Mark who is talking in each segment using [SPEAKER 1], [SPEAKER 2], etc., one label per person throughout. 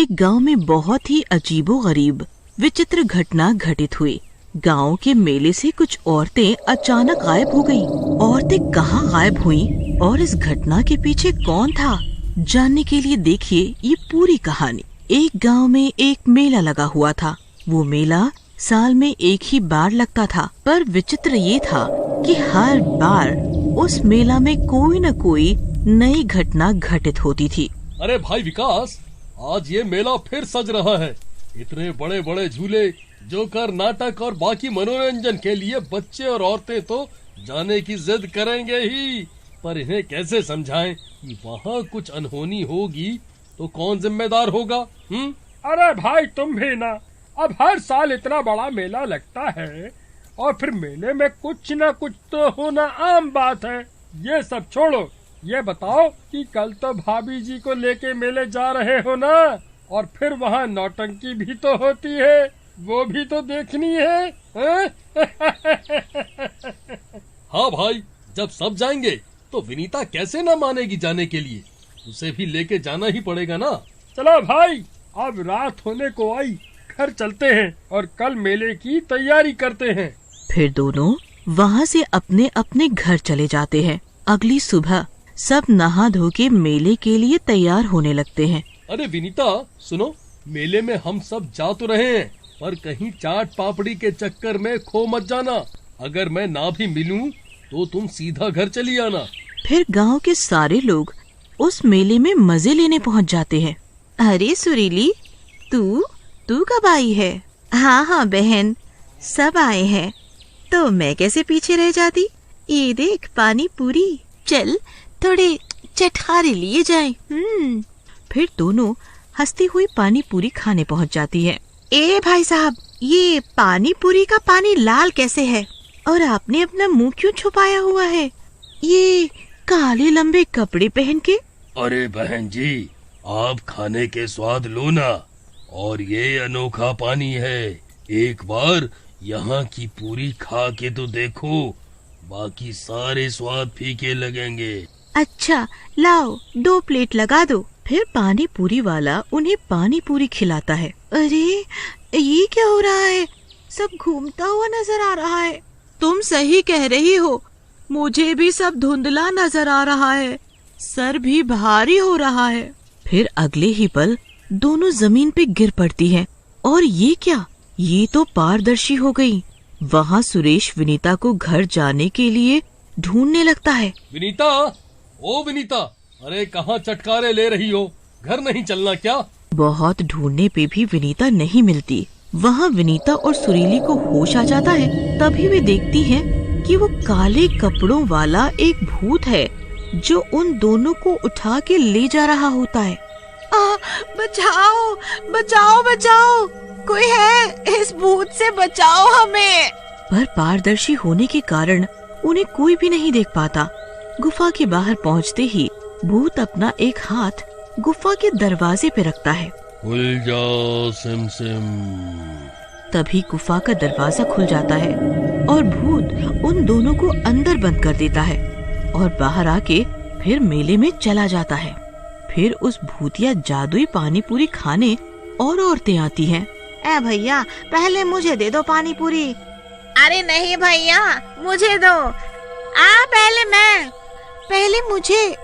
[SPEAKER 1] एक गांव में बहुत ही अजीबोगरीब विचित्र घटना घटित हुई। गांव के मेले से कुछ औरतें अचानक गायब हो गईं। औरतें कहाँ गायब हुईं और इस घटना के पीछे कौन था, जानने के लिए देखिए ये पूरी कहानी। एक गांव में एक मेला लगा हुआ था। वो मेला साल में एक ही बार लगता था, पर विचित्र ये था कि हर बार उस मेला में कोई न कोई नई घटना घटित होती थी।
[SPEAKER 2] अरे भाई विकास, आज ये मेला फिर सज रहा है। इतने बड़े बड़े झूले, जोकर, नाटक और बाकी मनोरंजन के लिए बच्चे और औरतें तो जाने की जिद करेंगे ही, पर इन्हें कैसे समझाएं कि वहाँ कुछ अनहोनी होगी तो कौन जिम्मेदार होगा?
[SPEAKER 3] अरे भाई तुम भी ना, अब हर साल इतना बड़ा मेला लगता है और फिर मेले में कुछ न कुछ तो होना आम बात है। ये सब छोड़ो, ये बताओ कि कल तो भाभी जी को लेके मेले जा रहे हो ना, और फिर वहाँ नौटंकी भी तो होती है, वो भी तो देखनी है।
[SPEAKER 2] हाँ भाई, जब सब जाएंगे तो विनीता कैसे न मानेगी जाने के लिए, उसे भी लेके जाना ही पड़ेगा ना।
[SPEAKER 3] चलो भाई, अब रात होने को आई, घर चलते हैं और कल मेले की तैयारी करते हैं।
[SPEAKER 1] फिर दोनों वहाँ से अपने अपने घर चले जाते हैं। अगली सुबह सब नहा धो के मेले के लिए तैयार होने लगते हैं।
[SPEAKER 2] अरे विनीता सुनो, मेले में हम सब जा तो रहे हैं, पर कहीं चाट पापड़ी के चक्कर में खो मत जाना। अगर मैं ना भी मिलूं तो तुम सीधा घर चली आना।
[SPEAKER 1] फिर गांव के सारे लोग उस मेले में मजे लेने पहुंच जाते हैं। अरे सुरीली, तू कब आई है? हाँ बहन, सब आए हैं, तो मैं कैसे पीछे रह जाती। ये देख पानी पूरी, चल थोड़े चटखारे लिए जाएं। फिर दोनों हंसती हुई पानी पूरी खाने पहुंच जाती है। ए भाई साहब, ये पानी पूरी का पानी लाल कैसे है और आपने अपना मुंह क्यों छुपाया हुआ है, ये काले लंबे कपड़े पहन के?
[SPEAKER 2] अरे बहन जी, आप खाने के स्वाद लो ना, और ये अनोखा पानी है। एक बार यहाँ की पूरी खा के तो देखो, बाकी सारे स्वाद फीके लगेंगे।
[SPEAKER 1] अच्छा लाओ, 2 प्लेट लगा दो। फिर पानी पूरी वाला उन्हें पानी पूरी खिलाता है। अरे ये क्या हो रहा है, सब घूमता हुआ नजर आ रहा है। तुम सही कह रही हो, मुझे भी सब धुंधला नजर आ रहा है, सर भी भारी हो रहा है। फिर अगले ही पल दोनों जमीन पे गिर पड़ती हैं। और ये क्या, ये तो पारदर्शी हो गई। वहाँ सुरेश विनीता को घर जाने के लिए ढूंढने लगता है।
[SPEAKER 2] विनीता, ओ विनीता, अरे कहाँ चटकारे ले रही हो, घर नहीं चलना क्या?
[SPEAKER 1] बहुत ढूंढने पे भी विनीता नहीं मिलती। वहाँ विनीता और सुरीली को होश आ जाता है। तभी वे देखती हैं कि वो काले कपड़ों वाला एक भूत है जो उन दोनों को उठा के ले जा रहा होता है। बचाओ बचाओ बचाओ, कोई है, इस भूत से बचाओ हमें। पर पारदर्शी होने के कारण उन्हें कोई भी नहीं देख पाता। गुफा के बाहर पहुँचते ही भूत अपना एक हाथ गुफा के दरवाजे पे रखता है।
[SPEAKER 2] खुल जाओ सिम सिम।
[SPEAKER 1] तभी गुफा का दरवाजा खुल जाता है और भूत उन दोनों को अंदर बंद कर देता है और बाहर आके फिर मेले में चला जाता है। फिर उस भूतिया जादुई पानी पूरी खाने और औरतें आती हैं। ए भैया, पहले मुझे दे दो पानी पूरी। अरे नहीं भैया, मुझे दो। पहले मुझे।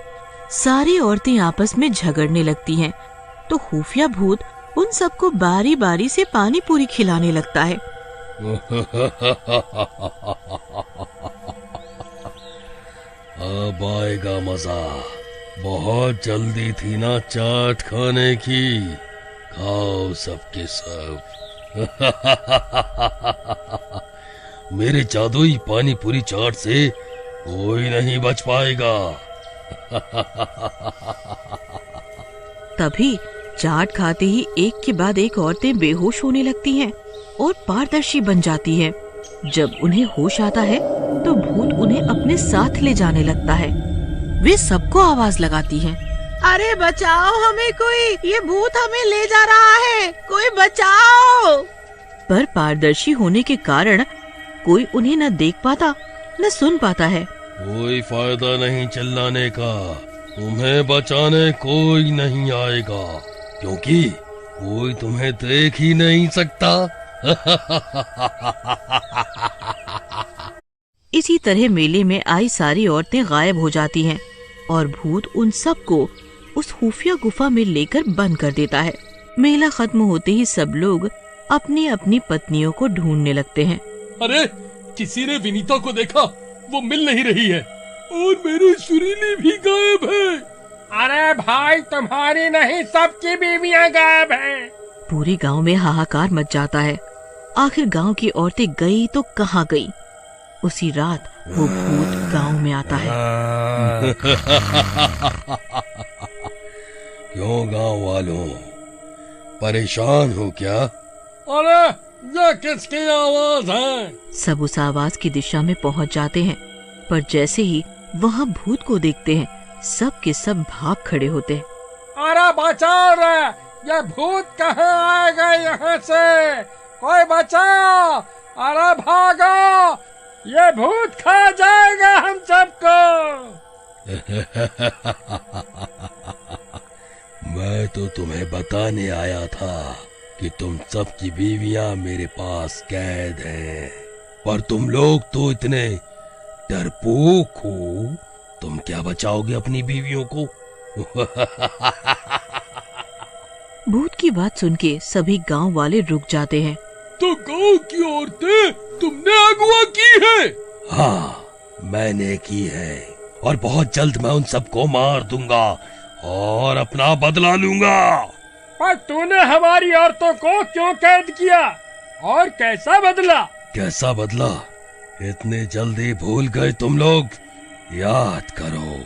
[SPEAKER 1] सारी औरतें आपस में झगड़ने लगती हैं, तो खुफिया भूत उन सबको बारी बारी से पानी पूरी खिलाने लगता है।
[SPEAKER 2] अब आएगा मजा। बहुत जल्दी थी ना चाट खाने की, खाओ सबके सब। मेरे जादुई पानी पूरी चाट से कोई नहीं बच पाएगा।
[SPEAKER 1] तभी चाट खाते ही एक के बाद एक औरतें बेहोश होने लगती हैं और पारदर्शी बन जाती हैं। जब उन्हें होश आता है तो भूत उन्हें अपने साथ ले जाने लगता है। वे सबको आवाज लगाती हैं। अरे बचाओ हमें कोई, ये भूत हमें ले जा रहा है, कोई बचाओ। पर पारदर्शी होने के कारण कोई उन्हें न देख पाता न सुन पाता है।
[SPEAKER 2] कोई फायदा नहीं चिल्लाने का, तुम्हें बचाने कोई नहीं आएगा, क्योंकि कोई तुम्हें देख ही नहीं सकता।
[SPEAKER 1] इसी तरह मेले में आई सारी औरतें गायब हो जाती हैं और भूत उन सबको उस खुफिया गुफा में लेकर बंद कर देता है। मेला खत्म होते ही सब लोग अपनी अपनी पत्नियों को ढूंढने लगते हैं।
[SPEAKER 2] अरे किसी ने विनीता को देखा, वो मिल नहीं रही है, और मेरी सुरीली भी गायब है।
[SPEAKER 3] अरे भाई तुम्हारी नहीं, सबकी बीवियां गायब हैं।
[SPEAKER 1] पूरे गांव में हाहाकार मच जाता है। आखिर गांव की औरतें गई तो कहाँ गई। उसी रात वो भूत गांव में आता है।
[SPEAKER 2] क्यों गांव वालों, परेशान हो क्या? अरे ये किसकी आवाज है?
[SPEAKER 1] सब उस आवाज की दिशा में पहुंच जाते हैं, पर जैसे ही वहां भूत को देखते हैं सब के सब भाग खड़े होते हैं।
[SPEAKER 3] अरे बचाओ रे, ये भूत कहाँ आएगा यहाँ से? कोई बचाओ, अरे भागो, ये भूत खा जाएगा हम सबको।
[SPEAKER 2] मैं तो तुम्हें बताने आया था कि तुम सबकी बीवियां मेरे पास कैद हैं, पर तुम लोग तो इतने डरपोक हो, तुम क्या बचाओगे अपनी बीवियों को?
[SPEAKER 1] भूत की बात सुन के सभी गांव वाले रुक जाते हैं।
[SPEAKER 2] तो गांव की औरतें तुमने अगवा की है? हाँ, मैंने की है, और बहुत जल्द मैं उन सबको मार दूंगा और अपना बदला लूंगा।
[SPEAKER 3] पर तूने हमारी औरतों को क्यों कैद किया और कैसा बदला?
[SPEAKER 2] कैसा बदला इतने जल्दी भूल गए तुम लोग? याद करो,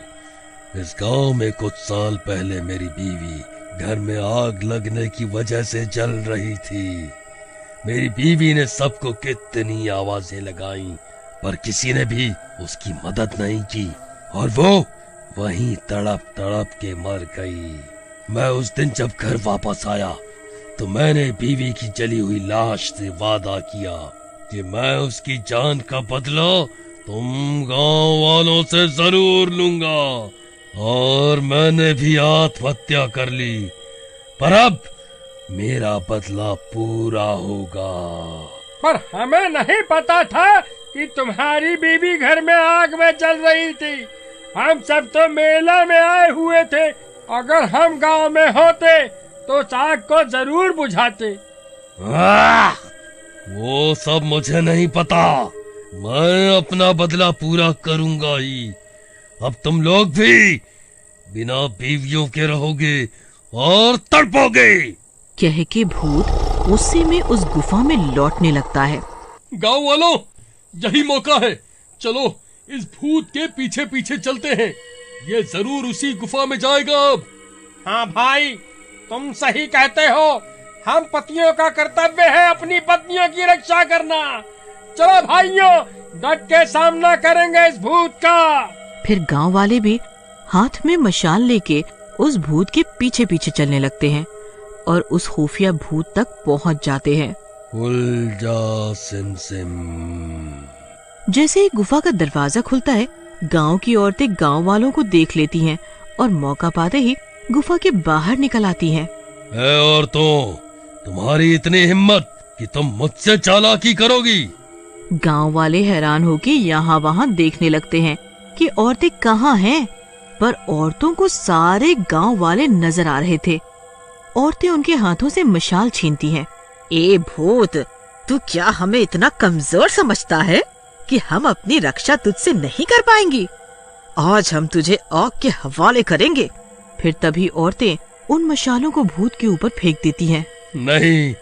[SPEAKER 2] इस गांव में कुछ साल पहले मेरी बीवी घर में आग लगने की वजह से जल रही थी। मेरी बीवी ने सबको कितनी आवाजें लगाई, पर किसी ने भी उसकी मदद नहीं की, और वो वहीं तड़प तड़प के मर गई। मैं उस दिन जब घर वापस आया तो मैंने बीवी की जली हुई लाश से वादा किया कि मैं उसकी जान का बदला तुम गांव वालों से जरूर लूंगा, और मैंने भी आत्महत्या कर ली। पर अब मेरा बदला पूरा होगा।
[SPEAKER 3] पर हमें नहीं पता था कि तुम्हारी बीवी घर में आग में जल रही थी। हम सब तो मेला में आए हुए थे। अगर हम गांव में होते तो आग को जरूर बुझाते।
[SPEAKER 2] वो सब मुझे नहीं पता, मैं अपना बदला पूरा करूंगा ही। अब तुम लोग भी बिना बीवियों के रहोगे और तड़पोगे।
[SPEAKER 1] कह के भूत गुस्से में उस गुफा में लौटने लगता है।
[SPEAKER 2] गांव वालों, यही मौका है, चलो इस भूत के पीछे पीछे चलते हैं, ये जरूर उसी गुफा में जाएगा अब।
[SPEAKER 3] हाँ भाई, तुम सही कहते हो। हम पतियों का कर्तव्य है अपनी पत्नियों की रक्षा करना। चलो भाइयों, डट के सामना करेंगे इस भूत का।
[SPEAKER 1] फिर गांव वाले भी हाथ में मशाल लेके उस भूत के पीछे पीछे चलने लगते हैं और उस खुफिया भूत तक पहुंच जाते हैं।
[SPEAKER 2] उलझा सिम सिम।
[SPEAKER 1] जैसे ही गुफा का दरवाजा खुलता है, गांव की औरतें गांव वालों को देख लेती हैं और मौका पाते ही गुफा के बाहर निकल आती हैं।
[SPEAKER 2] ऐ औरतों, तुम्हारी इतनी हिम्मत कि तुम मुझसे चालाकी करोगी?
[SPEAKER 1] गांव वाले हैरान होके यहाँ वहाँ देखने लगते हैं कि औरतें कहाँ हैं, पर औरतों को सारे गांव वाले नजर आ रहे थे। औरतें उनके हाथों से मशाल छीनती हैं। ए भूत, तू क्या हमें इतना कमजोर समझता है कि हम अपनी रक्षा तुझसे नहीं कर पाएंगी? आज हम तुझे आग के हवाले करेंगे। फिर तभी औरतें उन मशालों को भूत के ऊपर फेंक देती हैं।
[SPEAKER 2] नहीं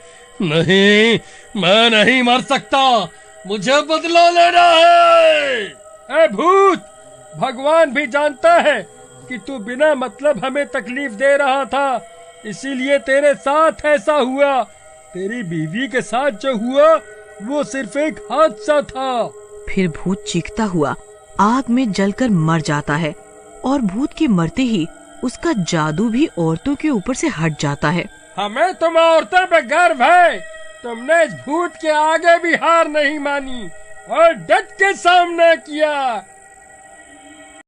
[SPEAKER 2] नहीं, मैं नहीं मर सकता, मुझे बदला लेना है।
[SPEAKER 3] ए भूत, भगवान भी जानता है कि तू बिना मतलब हमें तकलीफ दे रहा था, इसीलिए तेरे साथ ऐसा हुआ। तेरी बीवी के साथ जो हुआ वो सिर्फ एक हादसा था।
[SPEAKER 1] फिर भूत चीखता हुआ आग में जलकर मर जाता है और भूत के मरते ही उसका जादू भी औरतों के ऊपर से हट जाता है।
[SPEAKER 3] हमें तुम औरतों पे गर्व है। तुमने इस भूत के आगे भी हार नहीं मानी और डट के सामना किया।